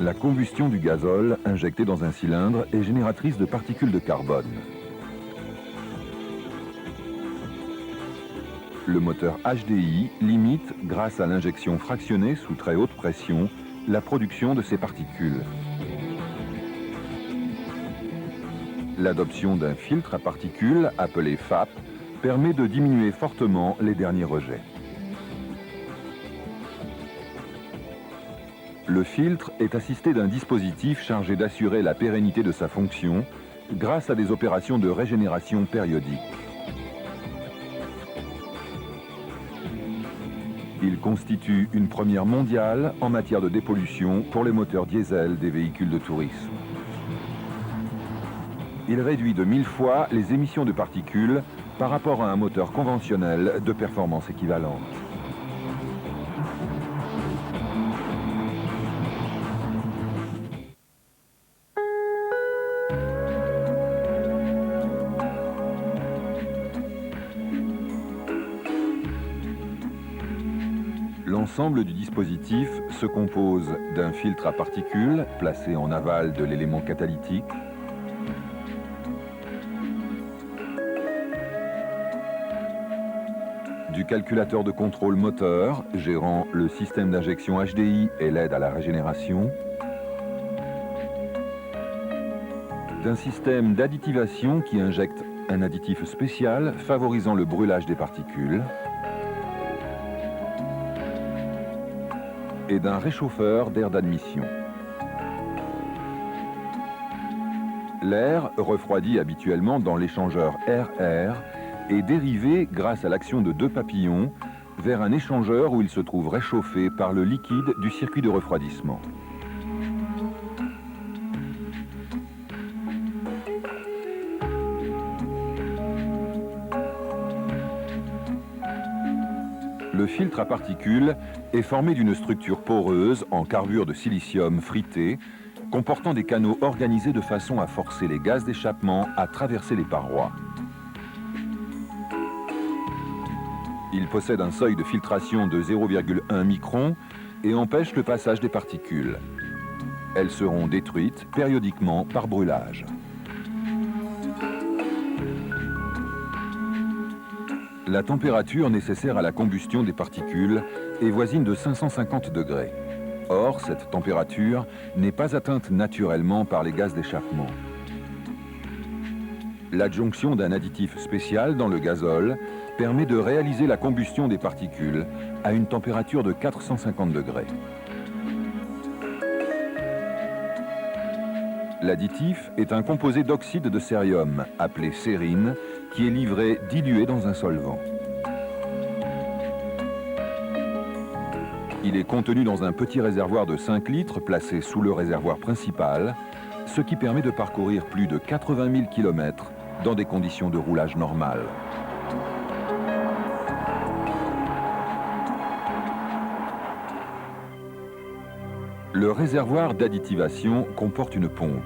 La combustion du gazole injecté dans un cylindre est génératrice de particules de carbone. Le moteur HDI limite, grâce à l'injection fractionnée sous très haute pression, la production de ces particules. L'adoption d'un filtre à particules, appelé FAP, permet de diminuer fortement les derniers rejets. Le filtre est assisté d'un dispositif chargé d'assurer la pérennité de sa fonction grâce à des opérations de régénération périodique. Il constitue une première mondiale en matière de dépollution pour les moteurs diesel des véhicules de tourisme. Il réduit de 1000 fois les émissions de particules par rapport à un moteur conventionnel de performance équivalente. L'ensemble du dispositif se compose d'un filtre à particules placé en aval de l'élément catalytique, du calculateur de contrôle moteur gérant le système d'injection HDI et l'aide à la régénération, d'un système d'additivation qui injecte un additif spécial favorisant le brûlage des particules, et d'un réchauffeur d'air d'admission. L'air, refroidi habituellement dans l'échangeur air-air, est dérivé grâce à l'action de deux papillons vers un échangeur où il se trouve réchauffé par le liquide du circuit de refroidissement. Le filtre à particules est formé d'une structure poreuse en carbure de silicium frité, comportant des canaux organisés de façon à forcer les gaz d'échappement à traverser les parois. Il possède un seuil de filtration de 0,1 micron et empêche le passage des particules. Elles seront détruites périodiquement par brûlage. La température nécessaire à la combustion des particules est voisine de 550 degrés. Or, cette température n'est pas atteinte naturellement par les gaz d'échappement. L'adjonction d'un additif spécial dans le gazole permet de réaliser la combustion des particules à une température de 450 degrés. L'additif est un composé d'oxyde de cérium, appelé sérine, qui est livré dilué dans un solvant. Il est contenu dans un petit réservoir de 5 litres placé sous le réservoir principal, ce qui permet de parcourir plus de 80 000 km dans des conditions de roulage normales. Le réservoir d'additivation comporte une pompe.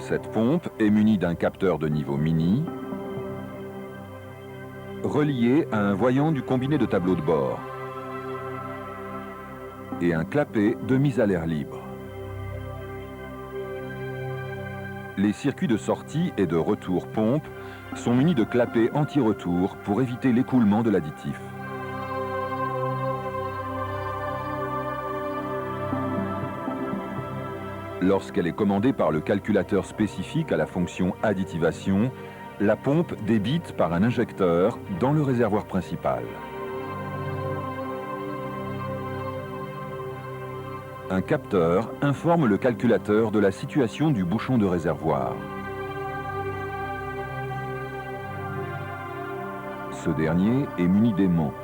Cette pompe est munie d'un capteur de niveau mini, relié à un voyant du combiné de tableau de bord et un clapet de mise à l'air libre. Les circuits de sortie et de retour pompe sont munis de clapets anti-retour pour éviter l'écoulement de l'additif. Lorsqu'elle est commandée par le calculateur spécifique à la fonction additivation, la pompe débite par un injecteur dans le réservoir principal. Un capteur informe le calculateur de la situation du bouchon de réservoir. Ce dernier est muni d'aimants.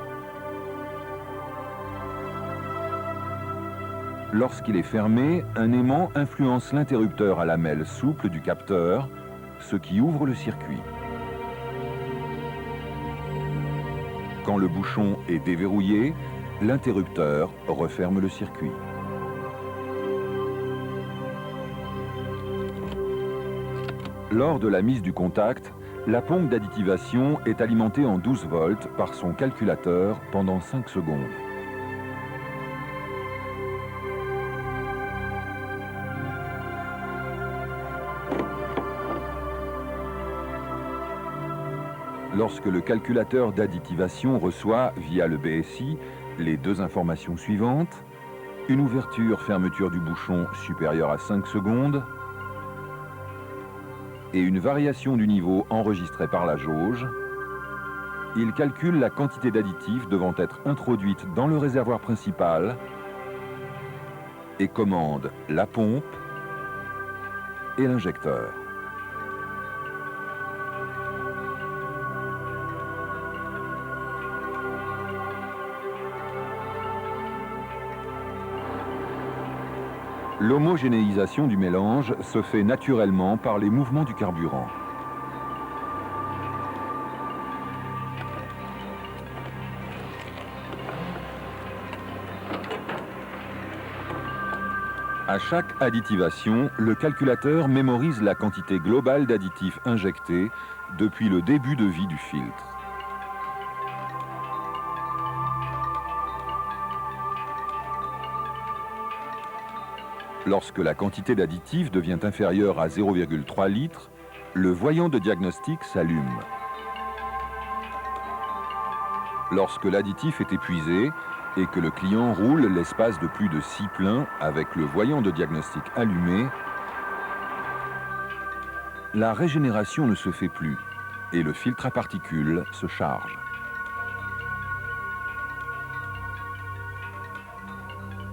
Lorsqu'il est fermé, un aimant influence l'interrupteur à lamelle souple du capteur, ce qui ouvre le circuit. Quand le bouchon est déverrouillé, l'interrupteur referme le circuit. Lors de la mise du contact, la pompe d'additivation est alimentée en 12 volts par son calculateur pendant 5 secondes. lorsque le calculateur d'additivation reçoit, via le BSI, les deux informations suivantes: une ouverture-fermeture du bouchon supérieure à 5 secondes et une variation du niveau enregistrée par la jauge, il calcule la quantité d'additif devant être introduite dans le réservoir principal et commande la pompe et l'injecteur. L'homogénéisation du mélange se fait naturellement par les mouvements du carburant. À chaque additivation, le calculateur mémorise la quantité globale d'additifs injectés depuis le début de vie du filtre. Lorsque la quantité d'additifs devient inférieure à 0,3 litres, le voyant de diagnostic s'allume. Lorsque l'additif est épuisé et que le client roule l'espace de plus de 6 pleins avec le voyant de diagnostic allumé, la régénération ne se fait plus et le filtre à particules se charge.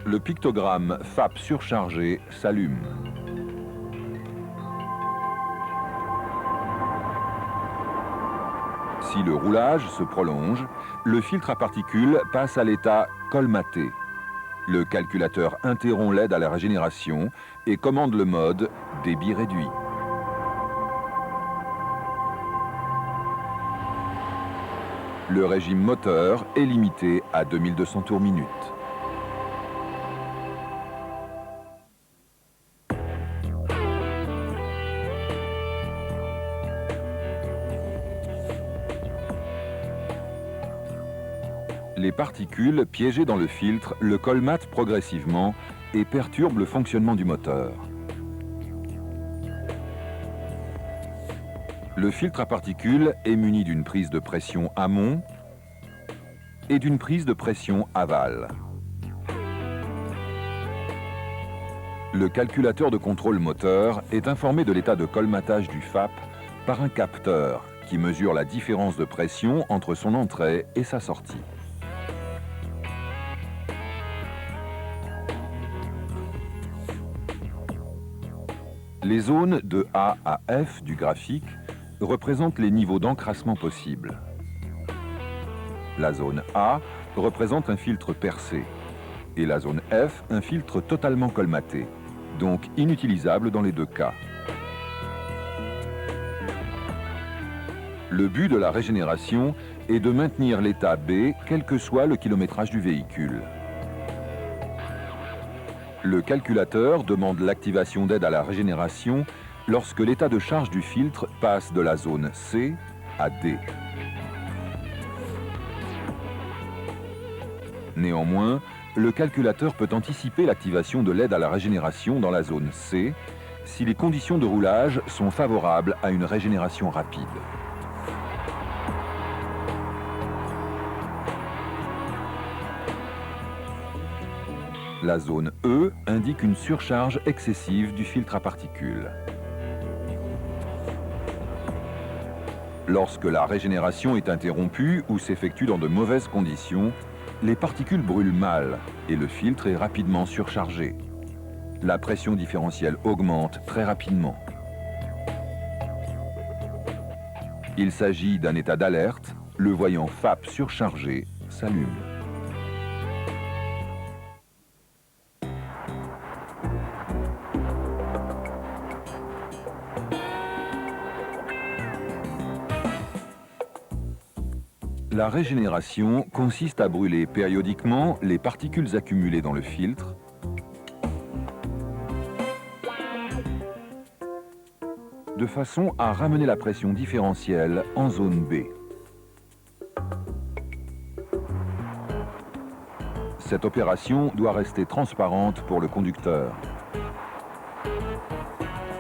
Le pictogramme FAP surchargé s'allume. Si le roulage se prolonge, le filtre à particules passe à l'état colmaté. Le calculateur interrompt l'aide à la régénération et commande le mode débit réduit. Le régime moteur est limité à 2200 tours minute. Les particules piégées dans le filtre le colmatent progressivement et perturbent le fonctionnement du moteur. Le filtre à particules est muni d'une prise de pression amont et d'une prise de pression aval. Le calculateur de contrôle moteur est informé de l'état de colmatage du FAP par un capteur qui mesure la différence de pression entre son entrée et sa sortie. Les zones de A à F du graphique représentent les niveaux d'encrassement possibles. La zone A représente un filtre percé et la zone F un filtre totalement colmaté, donc inutilisable dans les deux cas. Le but de la régénération est de maintenir l'état B quel que soit le kilométrage du véhicule. Le calculateur demande l'activation d'aide à la régénération lorsque l'état de charge du filtre passe de la zone C à D. Néanmoins, le calculateur peut anticiper l'activation de l'aide à la régénération dans la zone C si les conditions de roulage sont favorables à une régénération rapide. La zone E indique une surcharge excessive du filtre à particules. Lorsque la régénération est interrompue ou s'effectue dans de mauvaises conditions, les particules brûlent mal et le filtre est rapidement surchargé. La pression différentielle augmente très rapidement. Il s'agit d'un état d'alerte, le voyant FAP surchargé s'allume. La régénération consiste à brûler périodiquement les particules accumulées dans le filtre de façon à ramener la pression différentielle en zone B. Cette opération doit rester transparente pour le conducteur.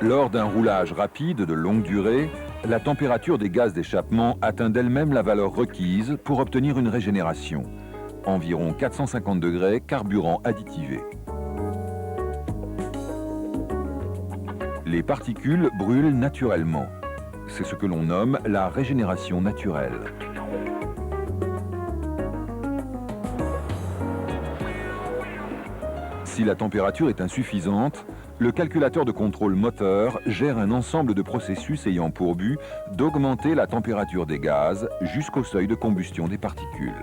Lors d'un roulage rapide de longue durée, la température des gaz d'échappement atteint d'elle-même la valeur requise pour obtenir une régénération. Environ 450 degrés, carburant additivé. Les particules brûlent naturellement. C'est ce que l'on nomme la régénération naturelle. Si la température est insuffisante, le calculateur de contrôle moteur gère un ensemble de processus ayant pour but d'augmenter la température des gaz jusqu'au seuil de combustion des particules.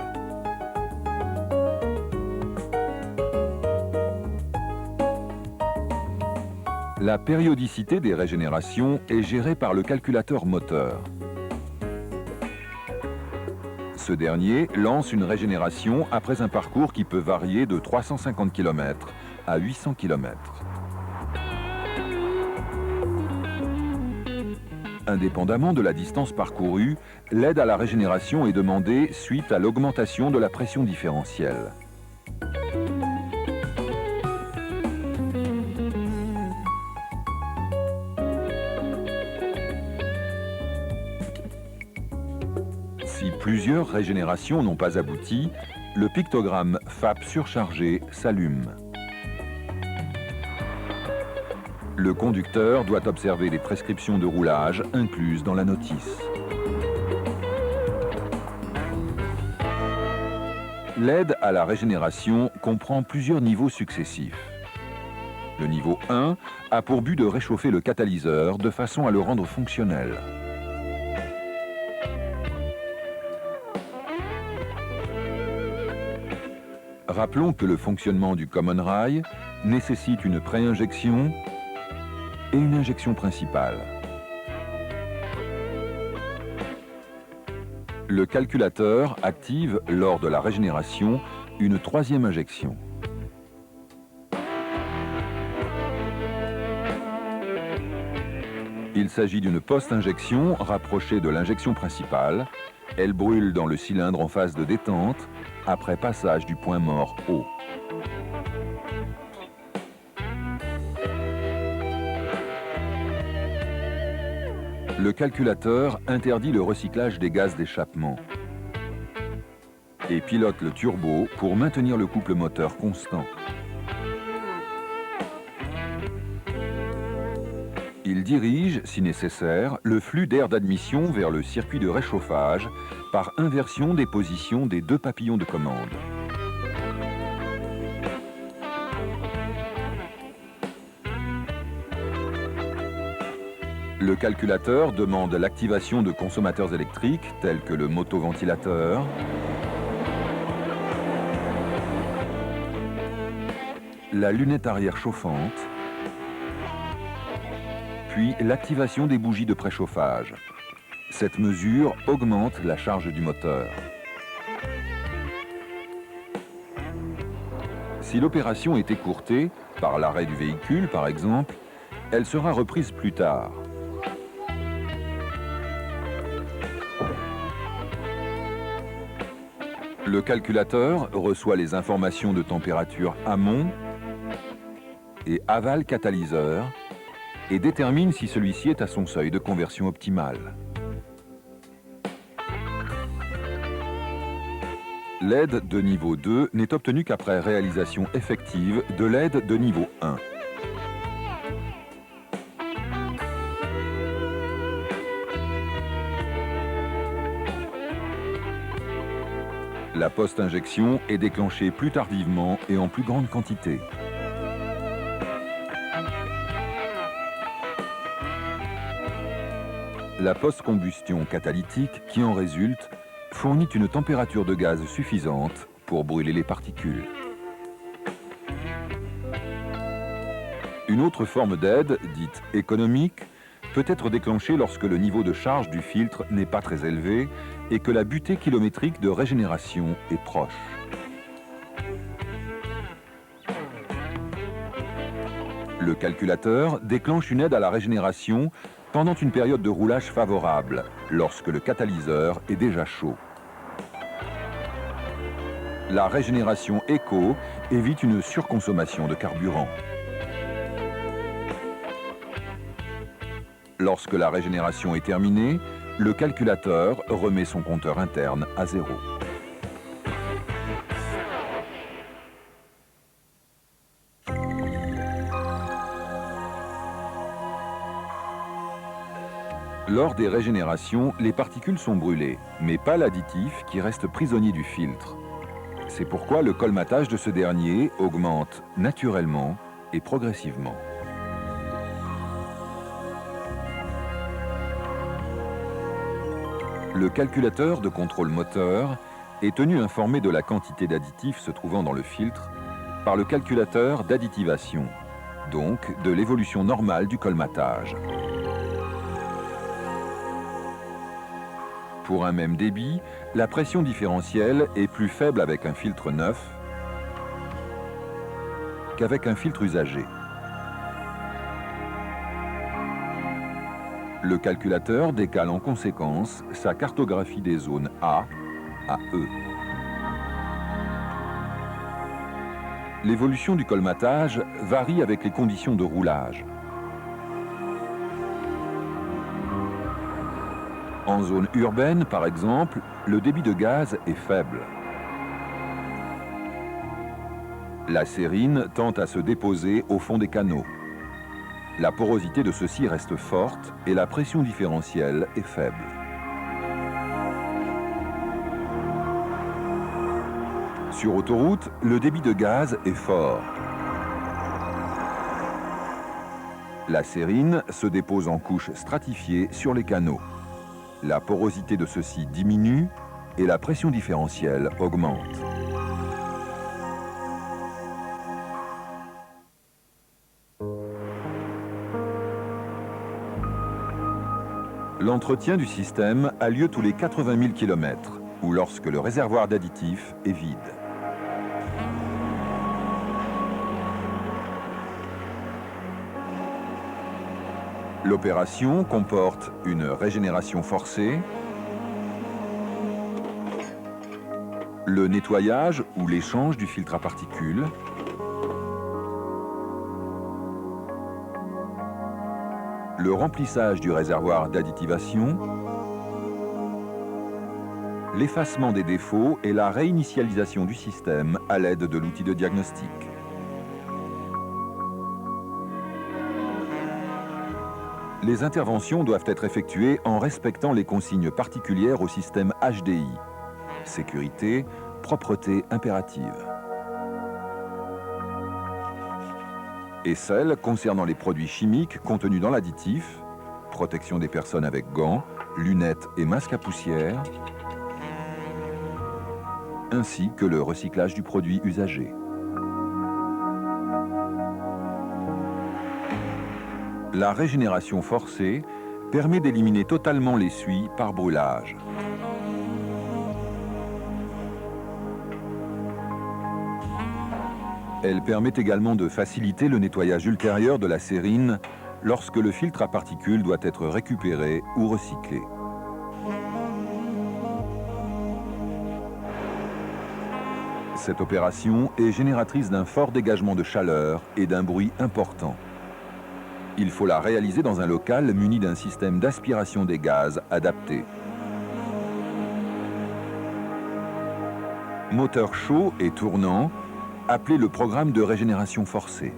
La périodicité des régénérations est gérée par le calculateur moteur. Ce dernier lance une régénération après un parcours qui peut varier de 350 km à 800 km. Indépendamment de la distance parcourue, l'aide à la régénération est demandée suite à l'augmentation de la pression différentielle. Si plusieurs régénérations n'ont pas abouti, le pictogramme FAP surchargé s'allume. Le conducteur doit observer les prescriptions de roulage incluses dans la notice. L'aide à la régénération comprend plusieurs niveaux successifs. Le niveau 1 a pour but de réchauffer le catalyseur de façon à le rendre fonctionnel. Rappelons que le fonctionnement du common rail nécessite une pré-injection et une injection principale. Le calculateur active, lors de la régénération, une troisième injection. Il s'agit d'une post-injection rapprochée de l'injection principale. Elle brûle dans le cylindre en phase de détente, après passage du point mort haut. Le calculateur interdit le recyclage des gaz d'échappement et pilote le turbo pour maintenir le couple moteur constant. Il dirige, si nécessaire, le flux d'air d'admission vers le circuit de réchauffage par inversion des positions des deux papillons de commande. Le calculateur demande l'activation de consommateurs électriques tels que le motoventilateur, la lunette arrière chauffante, puis l'activation des bougies de préchauffage. Cette mesure augmente la charge du moteur. Si l'opération est écourtée, par l'arrêt du véhicule par exemple, elle sera reprise plus tard. Le calculateur reçoit les informations de température amont et aval catalyseur et détermine si celui-ci est à son seuil de conversion optimale. L'aide de niveau 2 n'est obtenue qu'après réalisation effective de l'aide de niveau 1. La post-injection est déclenchée plus tardivement et en plus grande quantité. La post-combustion catalytique qui en résulte fournit une température de gaz suffisante pour brûler les particules. Une autre forme d'aide, dite économique, peut être déclenchée lorsque le niveau de charge du filtre n'est pas très élevé et que la butée kilométrique de régénération est proche. Le calculateur déclenche une aide à la régénération pendant une période de roulage favorable, lorsque le catalyseur est déjà chaud. La régénération éco évite une surconsommation de carburant. Lorsque la régénération est terminée, le calculateur remet son compteur interne à 0. Lors des régénérations, les particules sont brûlées, mais pas l'additif qui reste prisonnier du filtre. C'est pourquoi le colmatage de ce dernier augmente naturellement et progressivement. Le calculateur de contrôle moteur est tenu informé de la quantité d'additif se trouvant dans le filtre par le calculateur d'additivation, donc de l'évolution normale du colmatage. Pour un même débit, la pression différentielle est plus faible avec un filtre neuf qu'avec un filtre usagé. Le calculateur décale en conséquence sa cartographie des zones A à E. L'évolution du colmatage varie avec les conditions de roulage. En zone urbaine, par exemple, le débit de gaz est faible. La sérine tend à se déposer au fond des canaux. La porosité de ceux-ci reste forte et la pression différentielle est faible. Sur autoroute, le débit de gaz est fort. La sérine se dépose en couches stratifiées sur les canaux. La porosité de ceux-ci diminue et la pression différentielle augmente. L'entretien du système a lieu tous les 80 000 km ou lorsque le réservoir d'additifs est vide. L'opération comporte une régénération forcée, le nettoyage ou l'échange du filtre à particules, le remplissage du réservoir d'additivation, l'effacement des défauts et la réinitialisation du système à l'aide de l'outil de diagnostic. Les interventions doivent être effectuées en respectant les consignes particulières au système HDI. Sécurité, propreté impérative. Et celles concernant les produits chimiques contenus dans l'additif, protection des personnes avec gants, lunettes et masques à poussière, ainsi que le recyclage du produit usagé. La régénération forcée permet d'éliminer totalement les suies par brûlage. Elle permet également de faciliter le nettoyage ultérieur de la sérine lorsque le filtre à particules doit être récupéré ou recyclé. Cette opération est génératrice d'un fort dégagement de chaleur et d'un bruit important. Il faut la réaliser dans un local muni d'un système d'aspiration des gaz adapté. Moteur chaud et tournant, appelé le programme de régénération forcée.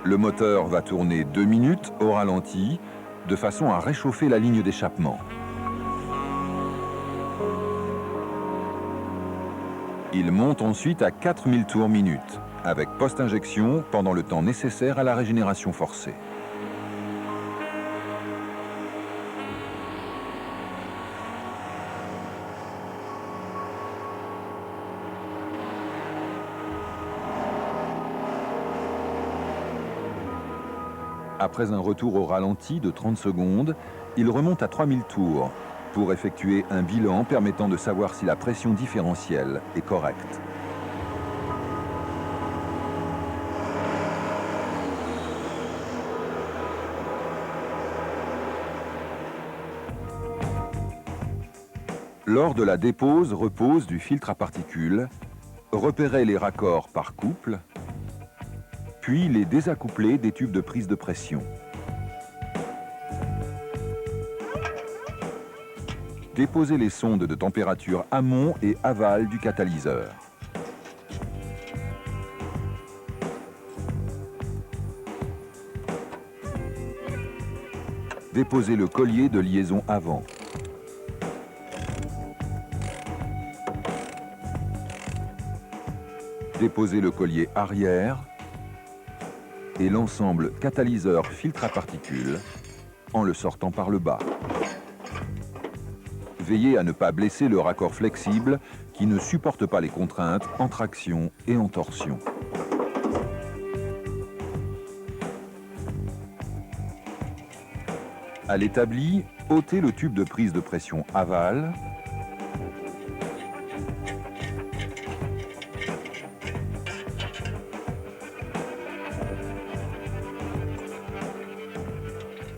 Le moteur va tourner 2 minutes au ralenti, de façon à réchauffer la ligne d'échappement. Il monte ensuite à 4000 tours minute, avec post-injection pendant le temps nécessaire à la régénération forcée. Après un retour au ralenti de 30 secondes, il remonte à 3000 tours pour effectuer un bilan permettant de savoir si la pression différentielle est correcte. Lors de la dépose-repose du filtre à particules, repérez les raccords par couple puis les désaccoupler des tubes de prise de pression. Déposez les sondes de température amont et aval du catalyseur. Déposez le collier de liaison avant. Déposez le collier arrière et l'ensemble catalyseur filtre à particules en le sortant par le bas. Veillez à ne pas blesser le raccord flexible qui ne supporte pas les contraintes en traction et en torsion. À l'établi, ôtez le tube de prise de pression aval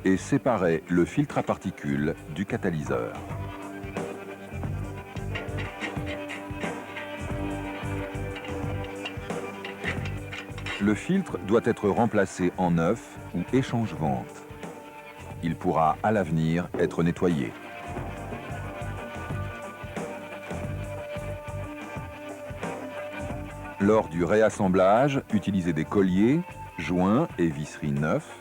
et séparez le filtre à particules du catalyseur. Le filtre doit être remplacé en neuf ou échange-vente. Il pourra à l'avenir être nettoyé. Lors du réassemblage, utilisez des colliers, joints et visseries neufs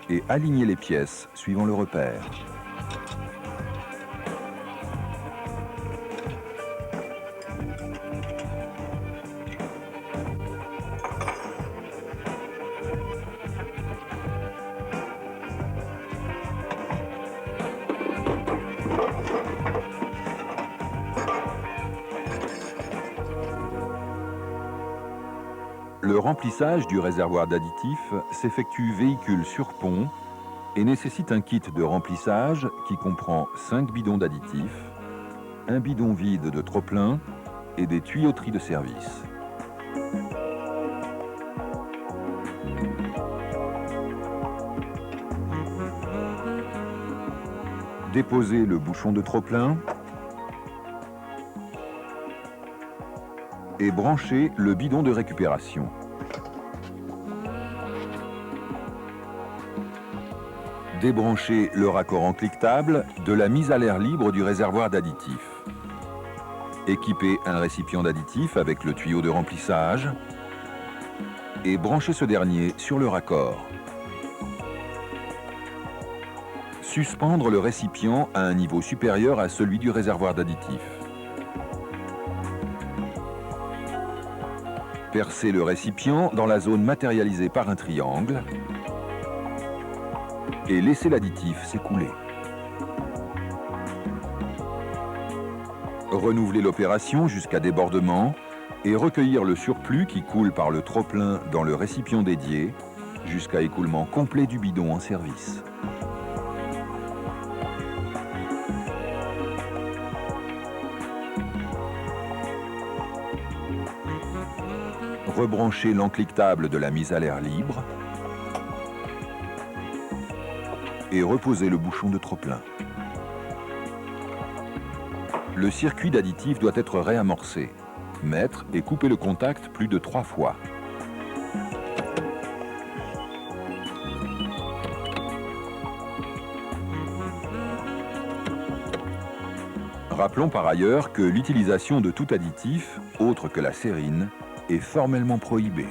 et alignez les pièces suivant le repère. Le remplissage du réservoir d'additifs s'effectue véhicule sur pont et nécessite un kit de remplissage qui comprend 5 bidons d'additifs, un bidon vide de trop-plein et des tuyauteries de service. Déposez le bouchon de trop-plein et branchez le bidon de récupération. Débranchez le raccord en cliquetable de la mise à l'air libre du réservoir d'additifs. Équipez un récipient d'additifs avec le tuyau de remplissage et branchez ce dernier sur le raccord. Suspendre le récipient à un niveau supérieur à celui du réservoir d'additifs. Percez le récipient dans la zone matérialisée par un triangle et laissez l'additif s'écouler. Renouvelez l'opération jusqu'à débordement et recueillir le surplus qui coule par le trop-plein dans le récipient dédié jusqu'à écoulement complet du bidon en service. Rebranchez l'enclictable de la mise à l'air libre et reposez le bouchon de trop-plein. Le circuit d'additif doit être réamorcé. Mettre et couper le contact plus de 3 fois. Rappelons par ailleurs que l'utilisation de tout additif, autre que la sérine, est formellement prohibée.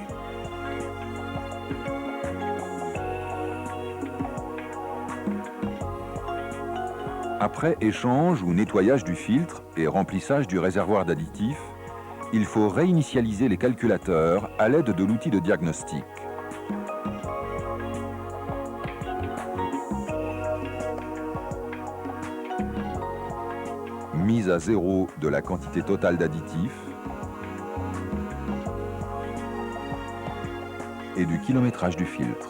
Après échange ou nettoyage du filtre et remplissage du réservoir d'additifs, il faut réinitialiser les calculateurs à l'aide de l'outil de diagnostic. Mise à zéro de la quantité totale d'additifs et du kilométrage du filtre.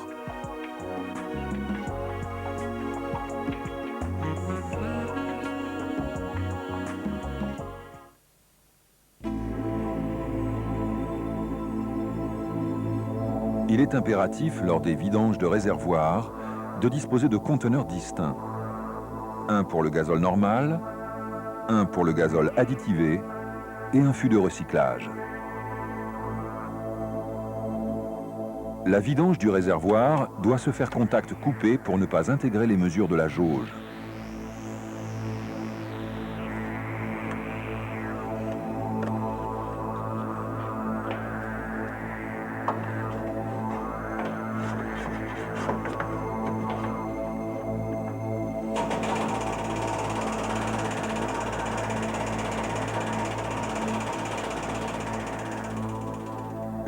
Il est impératif, lors des vidanges de réservoirs, de disposer de conteneurs distincts. Un pour le gazole normal, un pour le gazole additivé et un fût de recyclage. La vidange du réservoir doit se faire contact coupé pour ne pas intégrer les mesures de la jauge.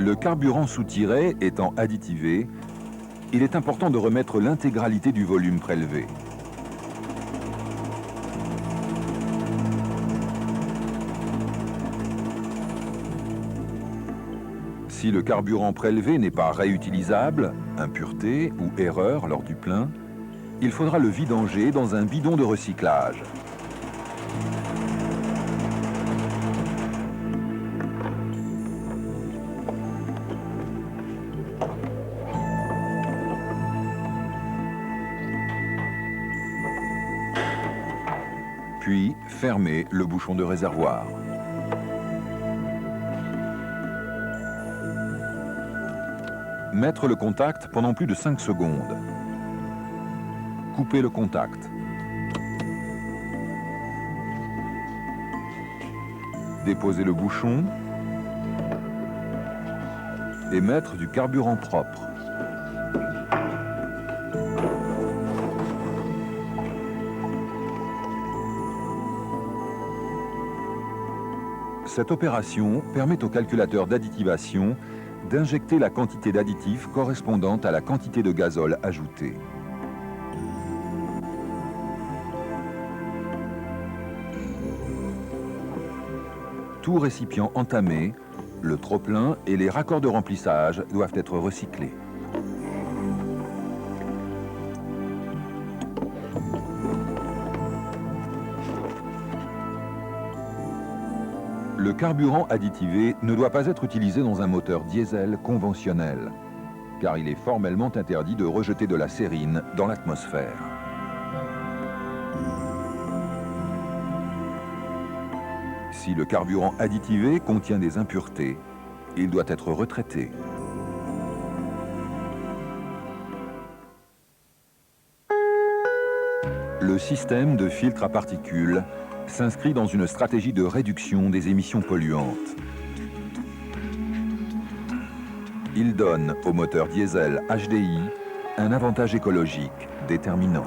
Le carburant soutiré étant additivé, il est important de remettre l'intégralité du volume prélevé. Si le carburant prélevé n'est pas réutilisable, impureté ou erreur lors du plein, il faudra le vidanger dans un bidon de recyclage. Puis, fermer le bouchon de réservoir. Mettre le contact pendant plus de 5 secondes. Couper le contact. Déposer le bouchon et mettre du carburant propre. Cette opération permet au calculateur d'additivation d'injecter la quantité d'additif correspondante à la quantité de gazole ajoutée. Tout récipient entamé, le trop-plein et les raccords de remplissage doivent être recyclés. Le carburant additivé ne doit pas être utilisé dans un moteur diesel conventionnel, car il est formellement interdit de rejeter de la sérine dans l'atmosphère. Si le carburant additivé contient des impuretés, il doit être retraité. Le système de filtre à particules s'inscrit dans une stratégie de réduction des émissions polluantes. Il donne au moteur diesel HDI un avantage écologique déterminant.